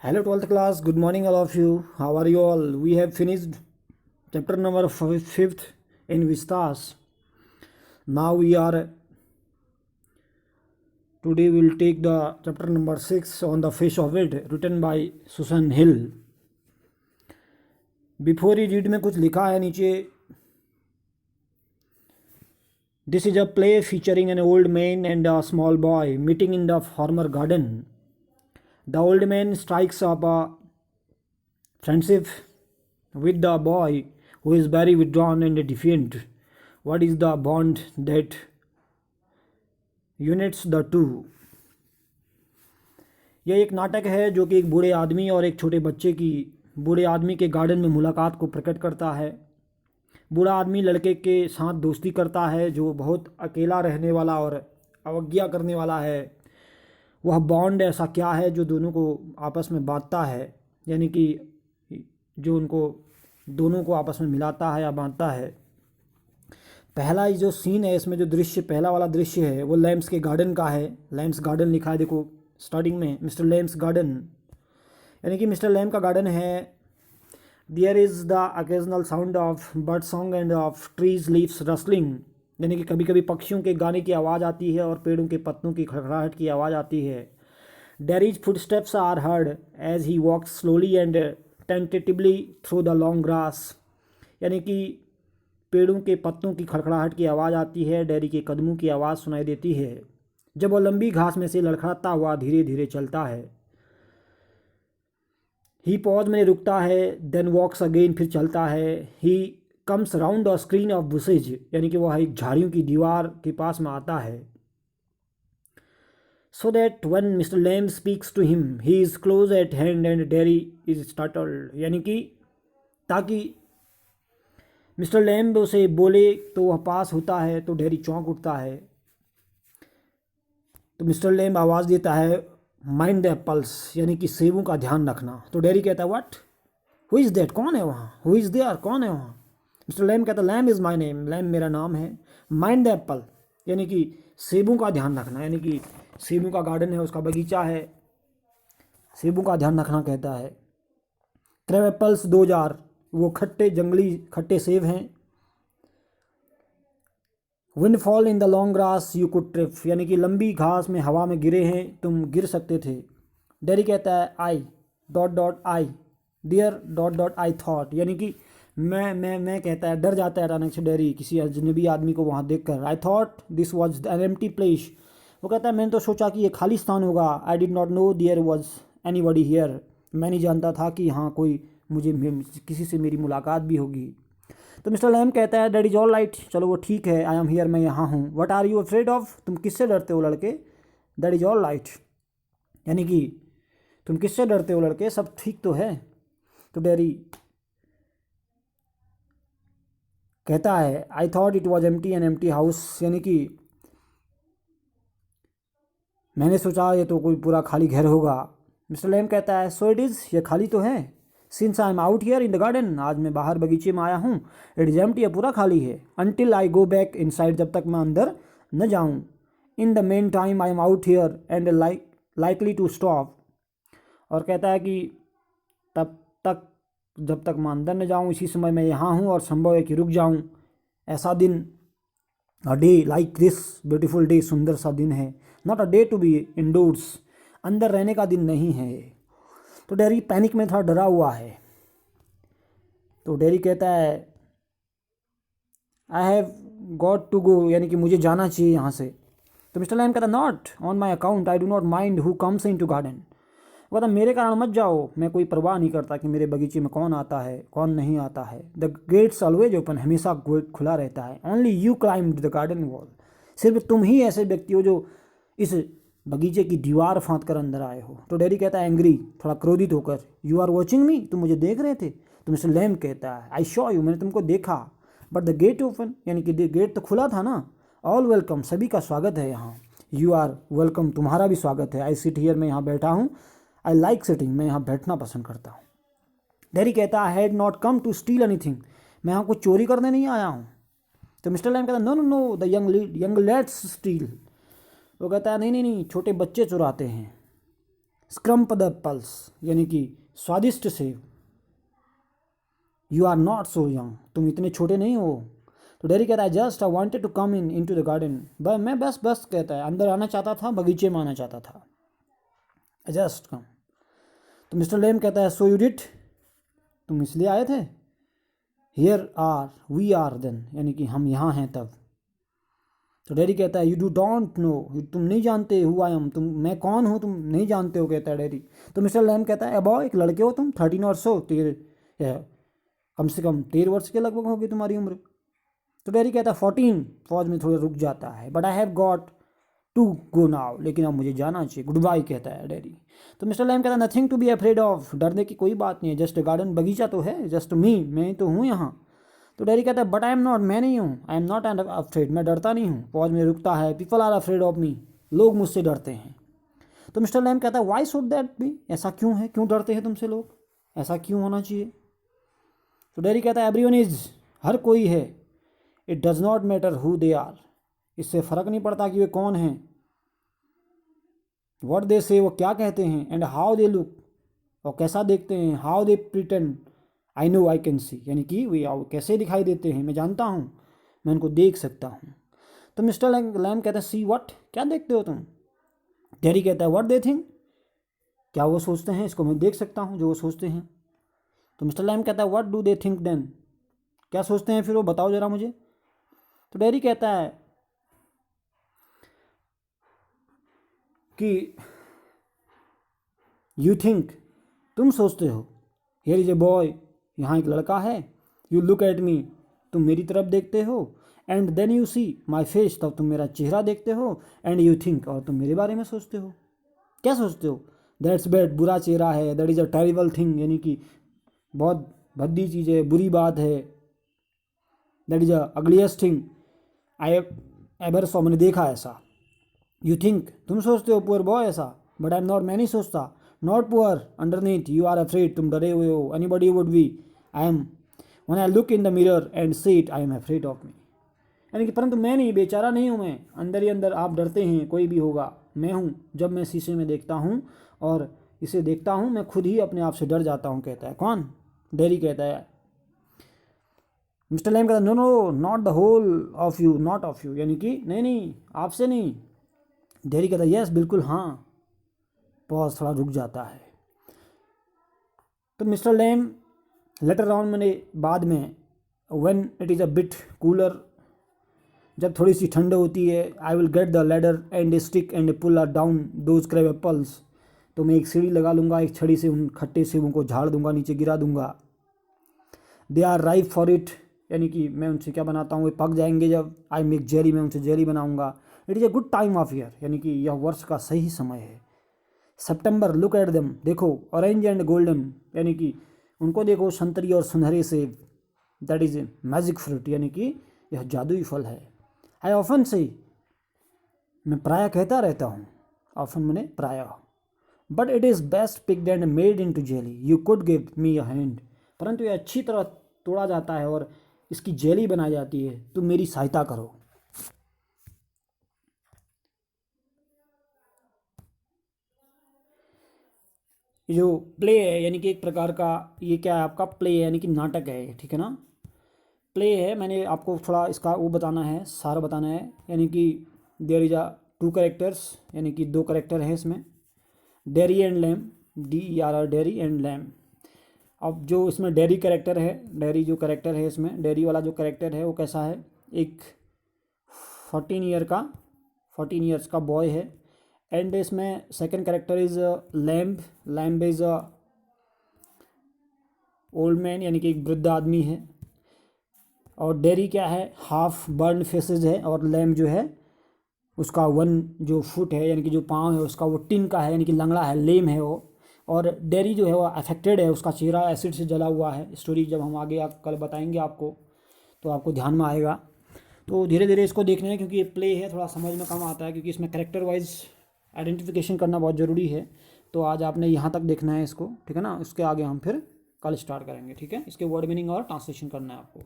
Hello 12th class, good morning all of you. How are you all? We have finished chapter number 5th in Vistas. Now today we'll take the chapter number 6 on the face of it, written by Susan Hill. Before you read में कुछ लिखा है नीचे. This is a play featuring an old man and a small boy meeting in the former garden. The old man strikes up a friendship with the boy, who is very withdrawn and defiant. What is the bond that unites the two? यह एक नाटक है जो कि एक बूढ़े आदमी और एक छोटे बच्चे की बूढ़े आदमी के गार्डन में मुलाकात को प्रकट करता है. बूढ़ा आदमी लड़के के साथ दोस्ती करता है जो बहुत अकेला रहने वाला और अवज्ञा करने वाला है. वह बॉन्ड ऐसा क्या है जो दोनों को आपस में बांधता है, यानी कि जो उनको दोनों को आपस में मिलाता है या बांधता है. पहला जो सीन है इसमें, जो दृश्य पहला वाला दृश्य है वो लैम्स के गार्डन का है. लैम्स गार्डन लिखा है, देखो स्टार्टिंग में मिस्टर लैम्स गार्डन, यानी कि मिस्टर लैम का गार्डन है. There is the occasional sound of bird song and of trees leaves rustling, यानी कि कभी कभी पक्षियों के गाने की आवाज़ आती है और पेड़ों के पत्तों की खड़खड़ाहट की आवाज़ आती है. Derry's footsteps are heard as he walks slowly and tentatively through the long grass, यानी कि पेड़ों के पत्तों की खड़खड़ाहट की आवाज़ आती है, डेरी के कदमों की आवाज़ सुनाई देती है जब वह लंबी घास में से लड़खड़ाता हुआ धीरे धीरे चलता है. ही पॉज में रुकता है, देन वॉक्स अगेन, फिर चलता है. He comes round a screen of bushes, यानी कि वह एक झाड़ियों की दीवार के पास में आता है. So that when mister Lamb speaks to him he is close at hand and Derry is startled, यानी कि ताकि मिस्टर लैम उसे बोले तो वह पास होता है तो डेरी चौंक उठता है. तो मिस्टर लैम आवाज़ देता है माइंड द एप्पल्स, यानी कि सेबों का ध्यान रखना. तो डेरी कहता है व्हाट, हु इज़ दैट, कौन है वहाँ, हु इज़ देयर, कौन है वहाँ. मिस्टर लैम कहता है Lamb is my name, Lamb मेरा नाम है. माइंड द एप्पल, यानी कि सेबों का ध्यान रखना, यानी कि सेबों का गार्डन है, उसका बगीचा है, सेबों का ध्यान रखना कहता है. क्रैब एप्पल्स 2 जार, वो खट्टे जंगली खट्टे सेब हैं. Wind fall in the long grass you could trip, यानी कि लंबी घास में हवा में गिरे हैं, तुम गिर सकते थे. डेरी कहता है I dot dot I dear dot dot I thought, यानी कि मैं कहता है, डर जाता है अचानक से डेरी किसी अजनबी आदमी को वहाँ देखकर. I thought this was an empty place, वो कहता है मैंने तो सोचा कि ये खाली स्थान होगा. I did not know there was anybody here, मैं नहीं जानता था कि हाँ कोई किसी से मेरी मुलाकात भी होगी. तो मिस्टर लैम कहता है दैट इज ऑल राइट, चलो वो ठीक है, आई एम हियर, मैं यहाँ हूँ. What are you afraid of, तुम किससे डरते हो लड़के. दैट इज ऑल राइट, यानी कि तुम किससे डरते हो लड़के, सब ठीक तो है. तो डेरी कहता है I thought it was empty an empty house, यानी कि मैंने सोचा ये तो कोई पूरा खाली घर होगा. मिस्टर लैम कहता है सो इट इज़, ये खाली तो है. Since I am out here in the garden, आज मैं बाहर बगीचे में आया हूँ. इट इज एम्प्टी, पूरा खाली है. Until I go back inside, जब तक मैं अंदर न जाऊँ. In the meantime I am out here and likely to stop, और कहता है कि तब तक जब तक मैं अंदर न जाऊँ, इसी समय मैं यहाँ हूँ और संभव है कि रुक जाऊँ. ऐसा दिन, a day like this beautiful day, सुंदर सा दिन है. Not a day to be indoors, अंदर रहने का दिन नहीं है. तो डेरी पैनिक में थोड़ा डरा हुआ है. तो डेरी कहता है I have got to go, यानी कि मुझे जाना चाहिए यहाँ से. तो मिस्टर लैम कहता not on my account, I do not mind who comes into garden, वो कहता मेरे कारण मत जाओ, मैं कोई परवाह नहीं करता कि मेरे बगीचे में कौन आता है कौन नहीं आता है. द गेट्स ऑलवेज ओपन, हमेशा गेट खुला रहता है. Only you climbed the garden wall, सिर्फ तुम ही ऐसे व्यक्ति हो जो इस बगीचे की दीवार फाँद कर अंदर आए हो. तो डेरी कहता है एंग्री, थोड़ा क्रोधित होकर, यू आर वॉचिंग मी, तुम मुझे देख रहे थे. तो मिस्टर लैम कहता है आई शॉ यू, मैंने तुमको देखा. बट द गेट ओपन, यानी कि गेट तो खुला था ना. ऑल वेलकम, सभी का स्वागत है यहाँ. यू आर वेलकम, तुम्हारा भी स्वागत है. आई सिट हियर, मैं यहाँ बैठा हूँ. आई लाइक सिटिंग, मैं यहाँ बैठना पसंद करता हूँ. डेरी कहता है I had not come to steal anything, मैं यहाँ कुछ चोरी करने नहीं आया हूँ. तो मिस्टर लैम कहता है no no no the young lads steal, वो कहता है नहीं नहीं नहीं, छोटे बच्चे चुराते हैं. स्क्रम्प द एप्पल्स यानी कि स्वादिष्ट सेब। You are not so young, तुम इतने छोटे नहीं हो। तो डेरी कहता है just I wanted to come into the garden, मैं बस बस कहता है अंदर आना चाहता था, बगीचे में आना चाहता था, जस्ट कम। तो मिस्टर लेम कहता है सो यू डिड, तुम इसलिए आए थे। Here are we are then, यानी कि हम यहाँ हैं तब। तो डैडी कहता है यू डू डोंट नो, तुम नहीं जानते हु आई एम, तुम मैं कौन हूँ तुम नहीं जानते हो, कहता है डैडी। तो मिस्टर लैम कहता है अबॉय, एक लड़के हो तुम, 13 और सो, कम से कम 13 वर्ष के लगभग होगी तुम्हारी उम्र। तो डैडी कहता है 14, फौज में थोड़ा रुक जाता है, but I have got to go now, लेकिन अब मुझे जाना चाहिए, गुड बाय कहता है डैडी। तो मिस्टर लैम कहता है nothing to be afraid of, डरने की कोई बात नहीं है, जस्ट गार्डन, बगीचा तो है, जस्ट मी, मैं तो हूँ यहाँ। तो डैडी कहता है बट आई एम नॉट, मैं नहीं हूँ, आई एम नॉट अफ्रेड, मैं डरता नहीं हूँ। फौज में रुकता है, people are afraid of me, लोग मुझसे डरते हैं। तो मिस्टर लैम कहता है वाई शुड दैट बी, ऐसा क्यों है, क्यों डरते हैं तुमसे लोग, ऐसा क्यों होना चाहिए। तो डैडी कहता है एवरीवन इज, हर कोई है, it does not matter who they are, इससे फ़र्क नहीं पड़ता कि वे कौन हैं, व्हाट दे से, वो क्या कहते हैं, एंड हाउ दे लुक, और कैसा देखते हैं, how they pretend, I know I can see, यानी कि वे कैसे दिखाई देते हैं, मैं जानता हूँ, मैं उनको देख सकता हूँ। तो मिस्टर लैम कहता है सी व्हाट, क्या देखते हो तुम। डैडी कहता है व्हाट दे थिंक, क्या वो सोचते हैं, इसको मैं देख सकता हूँ जो वो सोचते हैं। तो मिस्टर लैम कहता है what do they think then, क्या सोचते हैं फिर वो, बताओ ज़रा मुझे। तो डैडी कहता है कि यू थिंक, तुम सोचते हो, हियर इज ए बॉय, यहाँ एक लड़का है, यू लुक एट मी, तुम मेरी तरफ देखते हो, and then you see my face, तब तुम मेरा चेहरा देखते हो, एंड यू थिंक, और तुम मेरे बारे में सोचते हो, क्या सोचते हो, दैट्स बैड, बुरा चेहरा है, that is a terrible thing, यानी कि बहुत भद्दी चीज़ है, बुरी बात है, that is a ugliest thing I ever saw, मैंने देखा ऐसा। यू थिंक, तुम सोचते हो, पुअर बॉय ऐसा, बट आई एम नॉट, मैं नहीं सोचता, not poor underneath, you are afraid, तुम डरे हुए हो, anybody would be, I am, when I look in the mirror and see it, I am afraid of मी, यानी कि परंतु मैं नहीं, बेचारा नहीं हूँ मैं, अंदर ही अंदर आप डरते हैं, कोई भी होगा, मैं हूँ, जब मैं शीशे में देखता हूँ और इसे देखता हूँ, मैं खुद ही अपने आप से डर जाता हूँ, कहता है कौन, डैडी कहता है। मिस्टर लैम कहता है no no not the whole of you, not of you, यानी कि नहीं नहीं आपसे नहीं। डैडी कहता है यस, बिल्कुल हाँ। पॉज, थोड़ा रुक जाता है। तो मिस्टर लैम लेटर ऑन, मैंने बाद में, when it is a bit cooler, जब थोड़ी सी ठंड होती है, I will get the ladder and stick and pull down those crab apples, तो मैं एक सीढ़ी लगा लूँगा, एक छड़ी से उन खट्टे सेबों को झाड़ दूंगा, नीचे गिरा दूंगा। They are ripe for it, यानी कि मैं उनसे क्या बनाता हूँ, वे पक जाएंगे जब, आई मेक जेली, मैं उनसे जेली बनाऊंगा। It is a good time of year, यानी कि यह वर्ष का सही समय है। सितंबर, लुक एट देम, देखो, ऑरेंज एंड गोल्डन, यानी कि उनको देखो, संतरी और सुनहरे सेब, that is a magic fruit, यानी कि यह जादुई फल है। आई ऑफन से, मैं प्रायः कहता रहता हूँ, ऑफन मैंने प्रायः, but it is best picked and made into jelly, you could give me a hand, परंतु यह अच्छी तरह तोड़ा जाता है और इसकी जेली बनाई जाती है, तुम मेरी सहायता करो। जो प्ले है, यानी कि एक प्रकार का, ये क्या है आपका, प्ले है, यानी कि नाटक है, ठीक है ना, प्ले है, मैंने आपको थोड़ा इसका वो बताना है, सार बताना है, यानी कि देयर इज अ 2 कैरेक्टर्स, यानी कि 2 कैरेक्टर हैं इसमें, Derry and Lamb, DERR, Derry and Lamb. अब जो इसमें डेरी कैरेक्टर है, डेरी जो कैरेक्टर है इसमें, डेरी वाला जो कैरेक्टर है वो कैसा है, एक 14 ईयर्स का बॉय है, एंड इसमें second character is lamb, lamb is a old man, यानी कि एक वृद्ध आदमी है, और डेरी क्या है, हाफ बर्न फेसेज है, और लैम्ब जो है उसका 1 जो फुट है, यानी कि जो पाँव है उसका वो टिन का है, यानी कि लंगड़ा है, लेम है वो। और डेरी जो है वो अफेक्टेड है, उसका चेहरा एसिड से जला हुआ है। स्टोरी जब हम आगे कल बताएंगे आपको, तो आपको ध्यान में आएगा। तो धीरे धीरे इसको देखना है, क्योंकि ये प्ले है, थोड़ा समझ में कम आता है, क्योंकि इसमें कैरेक्टर वाइज आइडेंटिफिकेशन करना बहुत ज़रूरी है। तो आज आपने यहाँ तक देखना है इसको, ठीक है ना, उसके आगे हम फिर कल स्टार्ट करेंगे, ठीक है। इसके वर्ड मीनिंग और ट्रांसलेशन करना है आपको।